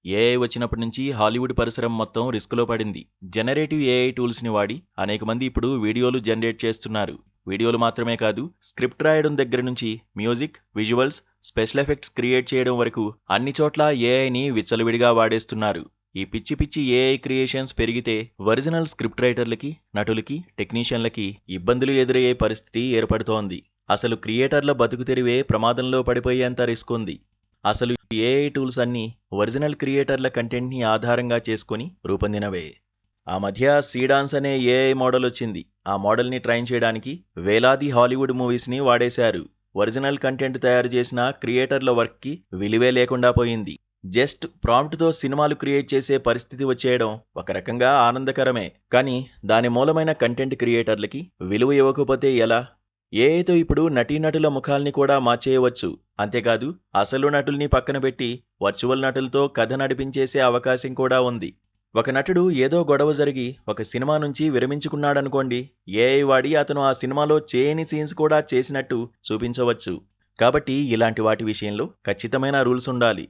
AI వచ్చినప్పటి నుంచి Hollywood పరిసరం మొత్తం రిస్క్లో పడింది. జనరేటివ్ ఏఐ టూల్స్ని వాడి అనేక మంది ఇప్పుడు వీడియోలు జనరేట్ చేస్తున్నారు. వీడియోలు మాత్రమే కాదు, స్క్రిప్ట్ రాయడం దగ్గర నుంచి music, visuals, special effects create చేయడం వరకు అన్ని చోట్ల ఏఐని విచ్చలవిడిగా వాడేస్తున్నారు. ఈ పిచ్చి పిచ్చి ఏఐ క్రియేషన్స్ పెరిగితే ఒరిజినల్ స్క్రిప్ట్ రైటర్లకి, నటులకి, టెక్నీషియన్లకి ఇబ్బందులు ఎదురయ్యే పరిస్థితి ఏర్పడుతోంది. అసలు క్రియేటర్ల బతుకుతెరువే ప్రమాదంలో పడిపోయేంత రిస్క్ ఉంది. అసలు ఏఐ టూల్స్ అన్నీ ఒరిజినల్ క్రియేటర్ల కంటెంట్ని ఆధారంగా చేసుకొని రూపొందినవే. ఆ మధ్య సీడాన్స్ అనే ఏఐ మోడల్ వచ్చింది. ఆ మోడల్ని ట్రైన్ చేయడానికి వేలాది హాలీవుడ్ మూవీస్ని వాడేశారు. ఒరిజినల్ కంటెంట్ తయారు చేసిన క్రియేటర్ల వర్క్కి విలువే లేకుండా పోయింది. జస్ట్ ప్రాంప్ట్తో సినిమాలు క్రియేట్ చేసే పరిస్థితి వచ్చేయడం ఒక రకంగా ఆనందకరమే. కానీ దాని మూలమైన కంటెంట్ క్రియేటర్లకి విలువ ఇవ్వకపోతే ఎలా? ఏఐతో ఇప్పుడు నటీనటుల ముఖాల్ని కూడా మార్చేయవచ్చు. అంతేకాదు, అసలు నటుల్ని పక్కన పెట్టి వర్చువల్ నటులతో కథ నడిపించేసే అవకాశం కూడా ఉంది. ఒక నటుడు ఏదో గొడవ జరిగి ఒక సినిమా నుంచి విరమించుకున్నాడనుకోండి, ఏఐ వాడి అతను ఆ సినిమాలో చేయని సీన్స్ కూడా చేసినట్టు చూపించవచ్చు. కాబట్టి ఇలాంటి వాటి విషయంలో ఖచ్చితమైన రూల్స్ ఉండాలి.